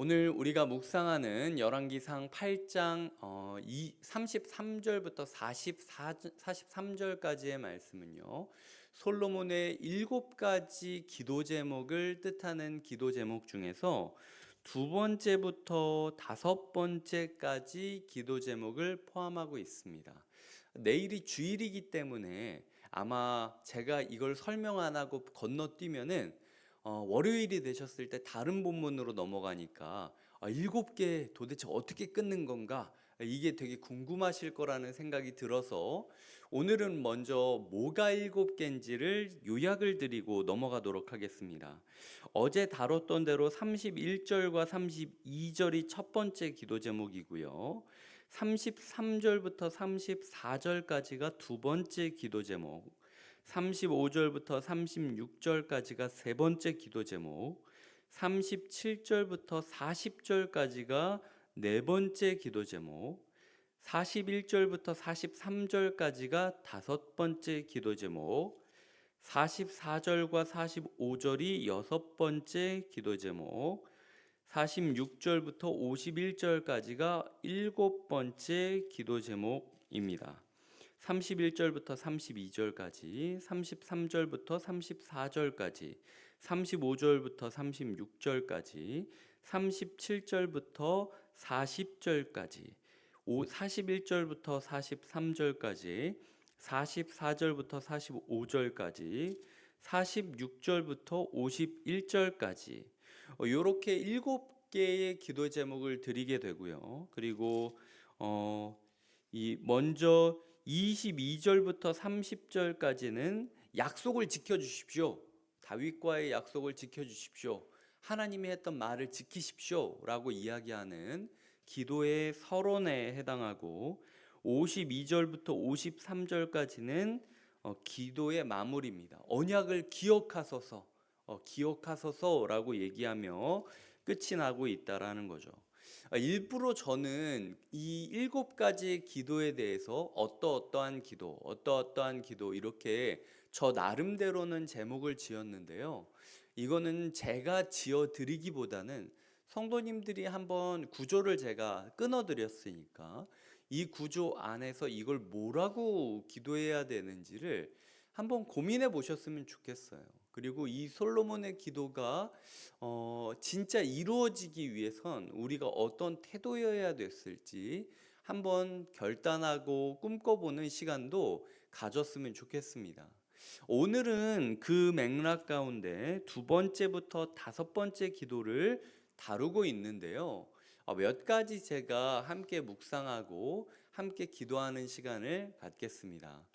오늘 우리가 묵상하는 열왕기상 8장 33절부터 43절까지의 말씀은요. 솔로몬의 7가지 기도 제목을 뜻하는 기도 제목 중에서 두 번째부터 다섯 번째까지 기도 제목을 포함하고 있습니다. 내일이 주일이기 때문에 아마 제가 이걸 설명 안 하고 건너뛰면은 월요일이 되셨을 때 다른 본문으로 넘어가니까 7개 도대체 어떻게 끊는 건가? 이게 되게 궁금하실 거라는 생각이 들어서 오늘은 먼저 뭐가 7개인지를 요약을 드리고 넘어가도록 하겠습니다. 어제 다뤘던 대로 31절과 32절이 첫 번째 기도 제목이고요. 33절부터 34절까지가 두 번째 기도 제목, 35절부터 36절까지가 세 번째 기도 제목, 37절부터 40절까지가 네 번째 기도 제목, 41절부터 43절까지가 다섯 번째 기도 제목, 44절과 45절이 여섯 번째 기도 제목, 46절부터 51절까지가 일곱 번째 기도 제목입니다. 31절부터 32절까지, 33절부터 34절까지, 35절부터 36절까지, 37절부터 40절까지, 41절부터 43절까지, 44절부터 45절까지, 46절부터 51절까지 이렇게 7개의 기도 제목을 드리게 되고요. 그리고 먼저 22절부터 30절까지는 약속을 지켜주십시오. 다윗과의 약속을 지켜주십시오. 하나님이 했던 말을 지키십시오 라고 이야기하는 기도의 서론에 해당하고, 52절부터 53절까지는 기도의 마무리입니다. 언약을 기억하소서라고 얘기하며 끝이 나고 있다라는 거죠. 일부러 저는 이 7가지 기도에 대해서 어떠한 기도 이렇게 저 나름대로는 제목을 지었는데요. 이거는 제가 지어드리기보다는 성도님들이 한번 구조를 제가 끊어드렸으니까 이 구조 안에서 이걸 뭐라고 기도해야 되는지를 한번 고민해 보셨으면 좋겠어요. 그리고 이 솔로몬의 기도가 진짜 이루어지기 위해선 우리가 어떤 태도여야 됐을지 한번 결단하고 꿈꿔보는 시간도 가졌으면 좋겠습니다. 오늘은 그 맥락 가운데 두 번째부터 다섯 번째 기도를 다루고 있는데요. 몇 가지 제가 함께 묵상하고 함께 기도하는 시간을 갖겠습니다.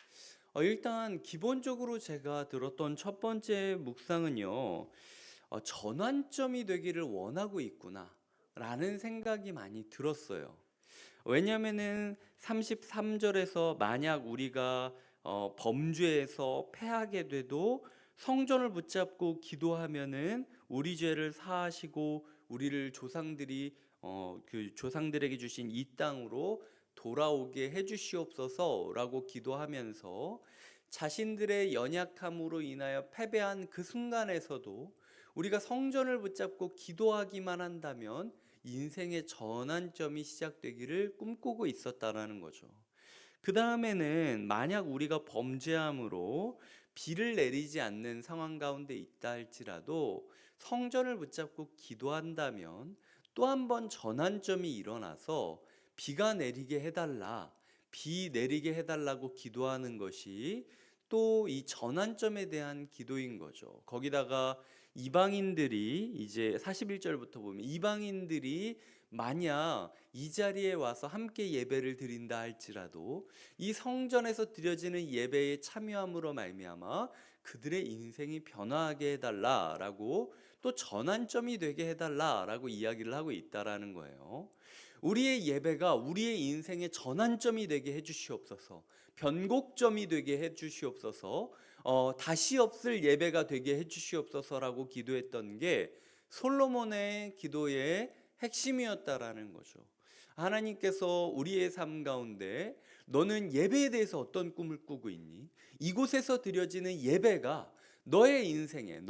일단 기본적으로 제가 들었던 첫 번째 묵상은요, 전환점이 되기를 원하고 있구나 라는 생각이 많이 들었어요. 왜냐하면은 33절에서 만약 우리가 범죄에서 패하게 돼도 성전을 붙잡고 기도하면은 우리 죄를 사하시고 우리를 조상들에게 주신 이 땅으로 돌아오게 해주시옵소서라고 기도하면서 자신들의 연약함으로 인하여 패배한 그 순간에서도 우리가 성전을 붙잡고 기도하기만 한다면 인생의 전환점이 시작되기를 꿈꾸고 있었다라는 거죠. 그 다음에는 만약 우리가 범죄함으로 비를 내리지 않는 상황 가운데 있다 할지라도 성전을 붙잡고 기도한다면 또 한 번 전환점이 일어나서 비가 내리게 해달라, 비 내리게 해달라고 기도하는 것이 또 이 전환점에 대한 기도인 거죠. 거기다가 이방인들이 이제 41절부터 보면 이방인들이 만약 이 자리에 와서 함께 예배를 드린다 할지라도 이 성전에서 드려지는 예배에 참여함으로 말미암아 그들의 인생이 변화하게 해달라라고 또 전환점이 되게 해달라라고 이야기를 하고 있다라는 거예요. 우리의 예배가 우리의 인생의 전환점이 되게 해주시옵소서, 변곡점이 되게 해주시옵소서, 다시 없을 예배가 되게 해주시옵소서라고 기도했던 게 솔로몬의 기도의 핵심이었다라는 거죠. 하나님께서 우리의 삶 가운데 너는 예배에 대해서 어떤 꿈을 꾸고 있니? 이곳에서 드려지는 예배가 너희의 인생에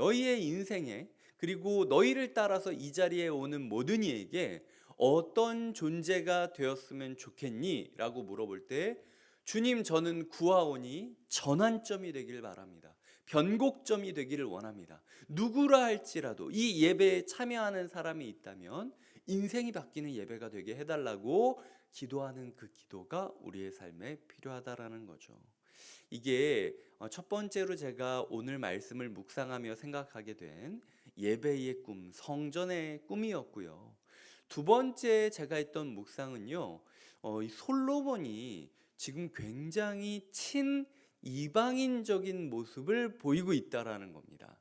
그리고 너희를 따라서 이 자리에 오는 모든 이에게 어떤 존재가 되었으면 좋겠니? 라고 물어볼 때 주님, 저는 구하오니 전환점이 되길 바랍니다. 변곡점이 되기를 원합니다. 누구라 할지라도 이 예배에 참여하는 사람이 있다면 인생이 바뀌는 예배가 되게 해달라고 기도하는 그 기도가 우리의 삶에 필요하다라는 거죠. 이게 첫 번째로 제가 오늘 말씀을 묵상하며 생각하게 된 예배의 꿈, 성전의 꿈이었고요. 두 번째 제가 했던 묵상은요, 이 솔로몬이 지금 굉장히 이방인적인 모습을 보이고 있다라는 겁니다.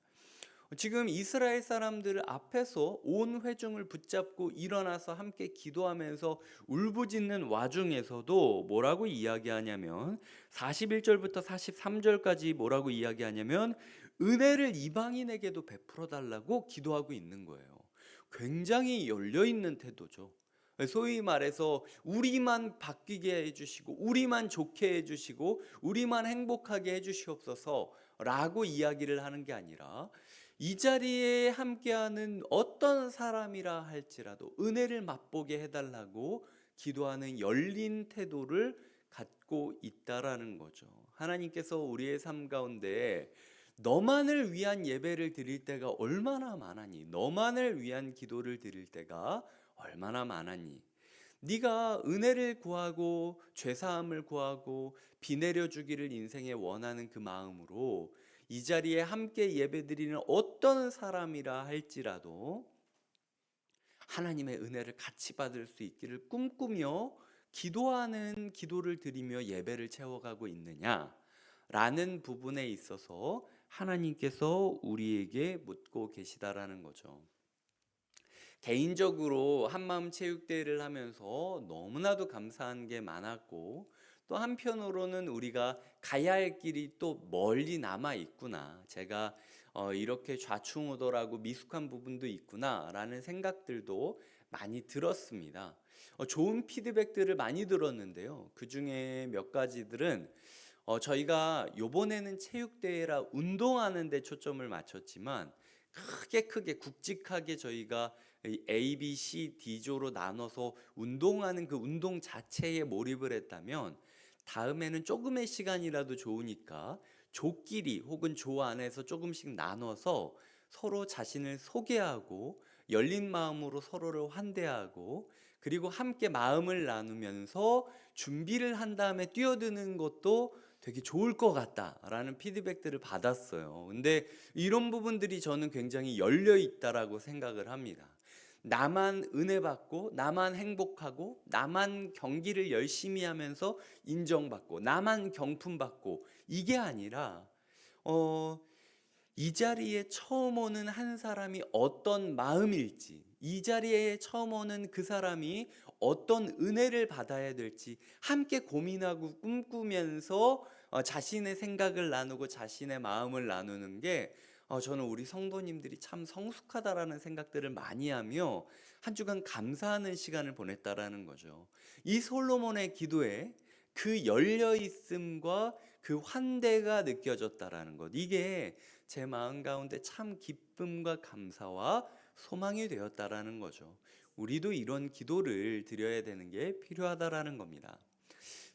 지금 이스라엘 사람들 앞에서 온 회중을 붙잡고 일어나서 함께 기도하면서 울부짖는 와중에서도 뭐라고 이야기하냐면 41절부터 43절까지 뭐라고 이야기하냐면 은혜를 이방인에게도 베풀어 달라고 기도하고 있는 거예요. 굉장히 열려있는 태도죠. 소위 말해서 우리만 바뀌게 해주시고 우리만 좋게 해주시고 우리만 행복하게 해주시옵소서 라고 이야기를 하는 게 아니라 이 자리에 함께하는 어떤 사람이라 할지라도 은혜를 맛보게 해달라고 기도하는 열린 태도를 갖고 있다라는 거죠. 하나님께서 우리의 삶 가운데 너만을 위한 예배를 드릴 때가 얼마나 많았니? 너만을 위한 기도를 드릴 때가 얼마나 많았니? 네가 은혜를 구하고 죄사함을 구하고 비 내려주기를 인생에 원하는 그 마음으로 이 자리에 함께 예배드리는 어떤 사람이라 할지라도 하나님의 은혜를 같이 받을 수 있기를 꿈꾸며 기도하는 기도를 드리며 예배를 채워가고 있느냐라는 부분에 있어서 하나님께서 우리에게 묻고 계시다라는 거죠. 개인적으로 한마음 체육대회를 하면서 너무나도 감사한 게 많았고 또 한편으로는 우리가 가야 할 길이 또 멀리 남아 있구나. 제가 이렇게 좌충우돌하고 미숙한 부분도 있구나 라는 생각들도 많이 들었습니다. 좋은 피드백들을 많이 들었는데요. 그 중에 몇 가지들은 저희가 요번에는 체육대회라 운동하는 데 초점을 맞췄지만 크게 굵직하게 저희가 A, B, C, D조로 나눠서 운동하는 그 운동 자체에 몰입을 했다면 다음에는 조금의 시간이라도 좋으니까 조끼리 혹은 조 안에서 조금씩 나눠서 서로 자신을 소개하고 열린 마음으로 서로를 환대하고 그리고 함께 마음을 나누면서 준비를 한 다음에 뛰어드는 것도 되게 좋을 것 같다라는 피드백들을 받았어요. 근데 이런 부분들이 저는 굉장히 열려 있다라고 생각을 합니다. 나만 은혜 받고 나만 행복하고 나만 경기를 열심히 하면서 인정받고 나만 경품 받고 이게 아니라 이 자리에 처음 오는 한 사람이 어떤 마음일지 이 자리에 처음 오는 그 사람이 어떤 은혜를 받아야 될지 함께 고민하고 꿈꾸면서 자신의 생각을 나누고 자신의 마음을 나누는 게 저는 우리 성도님들이 참 성숙하다라는 생각들을 많이 하며 한 주간 감사하는 시간을 보냈다라는 거죠. 이 솔로몬의 기도에 그 열려있음과 그 환대가 느껴졌다라는 것, 이게 제 마음 가운데 참 기쁨과 감사와 소망이 되었다라는 거죠. 우리도 이런 기도를 드려야 되는 게 필요하다라는 겁니다.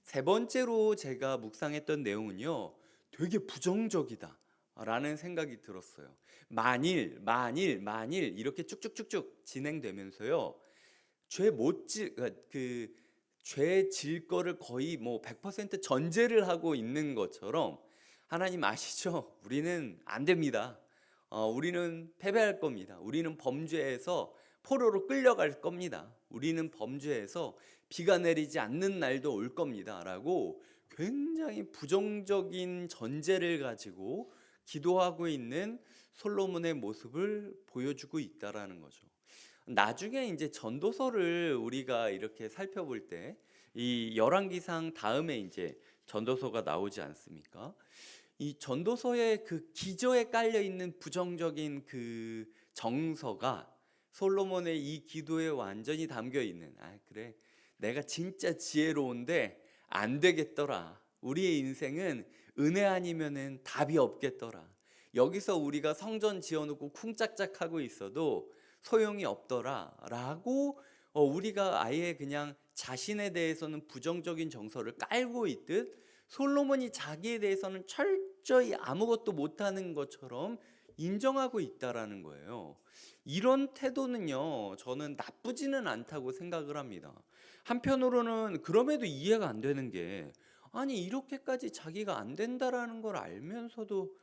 세 번째로 제가 묵상했던 내용은요, 되게 부정적이다 라는 생각이 들었어요. 만일 이렇게 쭉쭉쭉쭉 진행되면서요, 죄 질 거를 거의 뭐 100% 전제를 하고 있는 것처럼 하나님 아시죠? 우리는 안 됩니다. 우리는 패배할 겁니다. 우리는 범죄해서 포로로 끌려갈 겁니다. 우리는 범죄해서 비가 내리지 않는 날도 올 겁니다. 라고 굉장히 부정적인 전제를 가지고 기도하고 있는 솔로몬의 모습을 보여주고 있다라는 거죠. 나중에 이제 전도서를 우리가 이렇게 살펴볼 때 이 열왕기상 다음에 이제 전도서가 나오지 않습니까? 이 전도서의 그 기저에 깔려 있는 부정적인 그 정서가 솔로몬의 이 기도에 완전히 담겨 있는, 그래, 내가 진짜 지혜로운데 안 되겠더라. 우리의 인생은 은혜 아니면은 답이 없겠더라. 여기서 우리가 성전 지어놓고 쿵짝짝하고 있어도 소용이 없더라라고 우리가 아예 그냥 자신에 대해서는 부정적인 정서를 깔고 있듯 솔로몬이 자기에 대해서는 철저히 아무것도 못하는 것처럼 인정하고 있다라는 거예요. 이런 태도는요, 저는 나쁘지는 않다고 생각을 합니다. 한편으로는 그럼에도 이해가 안 되는 게, 아니 이렇게까지 자기가 안 된다라는 걸 알면서도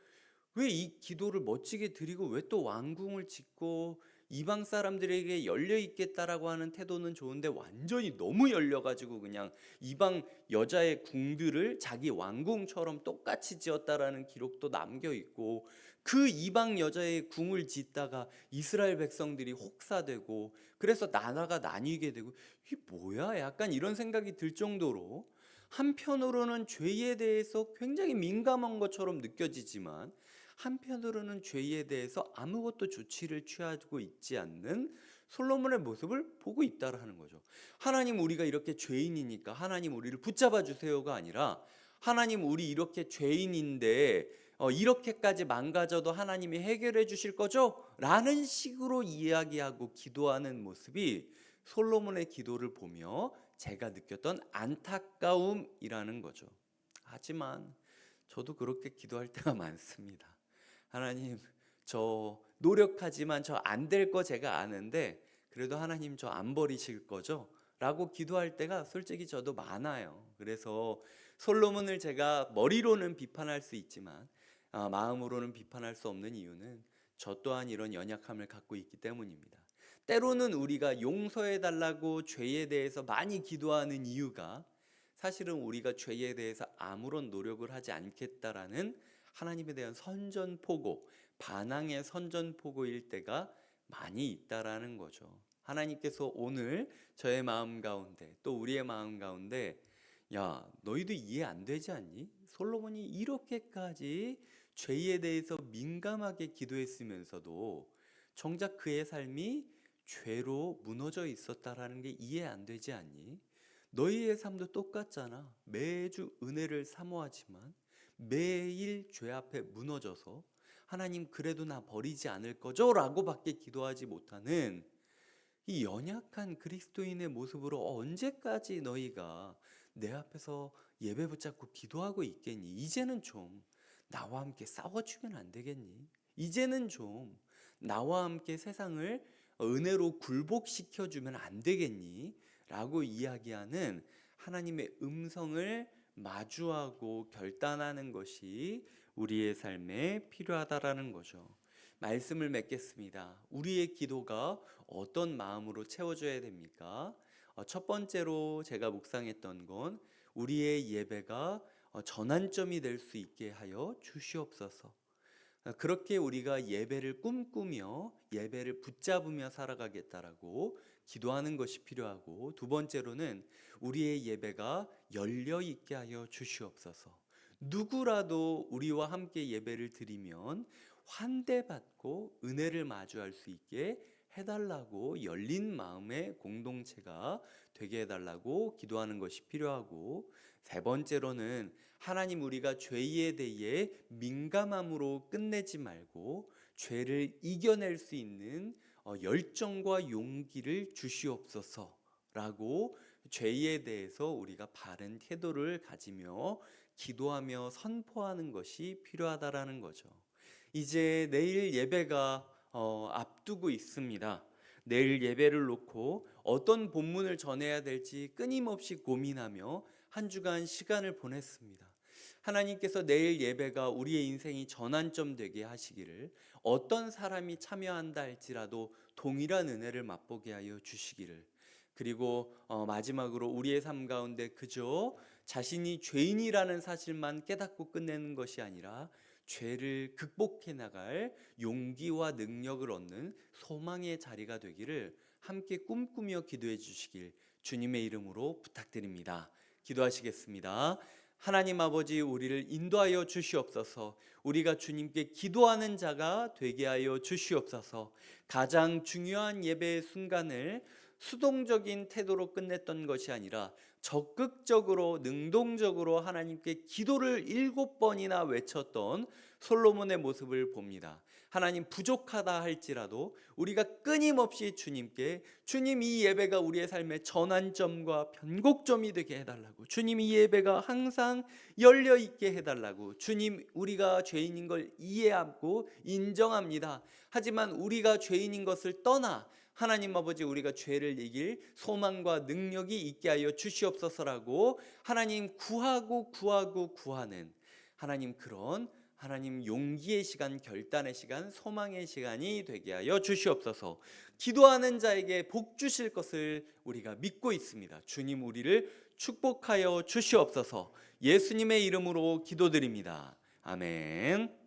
왜 이 기도를 멋지게 드리고 왜 또 왕궁을 짓고 이방 사람들에게 열려 있겠다라고 하는 태도는 좋은데 완전히 너무 열려가지고 그냥 이방 여자의 궁들을 자기 왕궁처럼 똑같이 지었다라는 기록도 남겨 있고, 그 이방 여자의 궁을 짓다가 이스라엘 백성들이 혹사되고 그래서 나라가 나뉘게 되고, 이게 뭐야? 약간 이런 생각이 들 정도로 한편으로는 죄에 대해서 굉장히 민감한 것처럼 느껴지지만 한편으로는 죄에 대해서 아무것도 조치를 취하고 있지 않는 솔로몬의 모습을 보고 있다라는 거죠. 하나님, 우리가 이렇게 죄인이니까 하나님 우리를 붙잡아 주세요가 아니라, 하나님 우리 이렇게 죄인인데 이렇게까지 망가져도 하나님이 해결해 주실 거죠? 라는 식으로 이야기하고 기도하는 모습이 솔로몬의 기도를 보며 제가 느꼈던 안타까움이라는 거죠. 하지만 저도 그렇게 기도할 때가 많습니다. 하나님, 저 노력하지만 저 안 될 거 제가 아는데 그래도 하나님 저 안 버리실 거죠? 라고 기도할 때가 솔직히 저도 많아요. 그래서 솔로몬을 제가 머리로는 비판할 수 있지만 마음으로는 비판할 수 없는 이유는 저 또한 이런 연약함을 갖고 있기 때문입니다. 때로는 우리가 용서해 달라고 죄에 대해서 많이 기도하는 이유가 사실은 우리가 죄에 대해서 아무런 노력을 하지 않겠다라는 하나님에 대한 선전포고, 반항의 선전포고일 때가 많이 있다라는 거죠. 하나님께서 오늘 저의 마음 가운데 또 우리의 마음 가운데, 야, 너희도 이해 안 되지 않니? 솔로몬이 이렇게까지 죄에 대해서 민감하게 기도했으면서도 정작 그의 삶이 죄로 무너져 있었다라는 게 이해 안 되지 않니? 너희의 삶도 똑같잖아. 매주 은혜를 사모하지만 매일 죄 앞에 무너져서 하나님 그래도 나 버리지 않을 거죠? 라고 밖에 기도하지 못하는 이 연약한 그리스도인의 모습으로 언제까지 너희가 내 앞에서 예배 붙잡고 기도하고 있겠니? 이제는 좀 나와 함께 싸워주면 안 되겠니? 이제는 좀 나와 함께 세상을 은혜로 굴복시켜주면 안 되겠니? 라고 이야기하는 하나님의 음성을 마주하고 결단하는 것이 우리의 삶에 필요하다라는 거죠. 말씀을 맺겠습니다. 우리의 기도가 어떤 마음으로 채워져야 됩니까? 첫 번째로 제가 묵상했던 건 우리의 예배가 전환점이 될 수 있게 하여 주시옵소서. 그렇게 우리가 예배를 꿈꾸며 예배를 붙잡으며 살아가겠다라고 기도하는 것이 필요하고, 두 번째로는 우리의 예배가 열려 있게 하여 주시옵소서. 누구라도 우리와 함께 예배를 드리면 환대받고 은혜를 마주할 수 있게 해달라고, 열린 마음의 공동체가 되게 해달라고 기도하는 것이 필요하고, 세 번째로는 하나님, 우리가 죄에 대해 민감함으로 끝내지 말고 죄를 이겨낼 수 있는 열정과 용기를 주시옵소서라고 죄에 대해서 우리가 바른 태도를 가지며 기도하며 선포하는 것이 필요하다라는 거죠. 이제 내일 예배가 앞두고 있습니다. 내일 예배를 놓고 어떤 본문을 전해야 될지 끊임없이 고민하며 한 주간 시간을 보냈습니다. 하나님께서 내일 예배가 우리의 인생이 전환점 되게 하시기를, 어떤 사람이 참여한다 할지라도 동일한 은혜를 맛보게 하여 주시기를, 그리고 마지막으로 우리의 삶 가운데 그저 자신이 죄인이라는 사실만 깨닫고 끝내는 것이 아니라 죄를 극복해 나갈 용기와 능력을 얻는 소망의 자리가 되기를 함께 꿈꾸며 기도해 주시길 주님의 이름으로 부탁드립니다. 기도하시겠습니다. 하나님 아버지, 우리를 인도하여 주시옵소서. 우리가 주님께 기도하는 자가 되게 하여 주시옵소서. 가장 중요한 예배의 순간을 수동적인 태도로 끝냈던 것이 아니라 적극적으로 능동적으로 하나님께 기도를 7번이나 외쳤던 솔로몬의 모습을 봅니다. 하나님, 부족하다 할지라도 우리가 끊임없이 주님께, 주님 이 예배가 우리의 삶의 전환점과 변곡점이 되게 해달라고, 주님 이 예배가 항상 열려 있게 해달라고, 주님 우리가 죄인인 걸 이해하고 인정합니다. 하지만 우리가 죄인인 것을 떠나 하나님 아버지, 우리가 죄를 이길 소망과 능력이 있게 하여 주시옵소서라고 하나님 구하는 하나님, 그런 하나님 용기의 시간, 결단의 시간, 소망의 시간이 되게 하여 주시옵소서. 기도하는 자에게 복 주실 것을 우리가 믿고 있습니다. 주님 우리를 축복하여 주시옵소서. 예수님의 이름으로 기도드립니다. 아멘.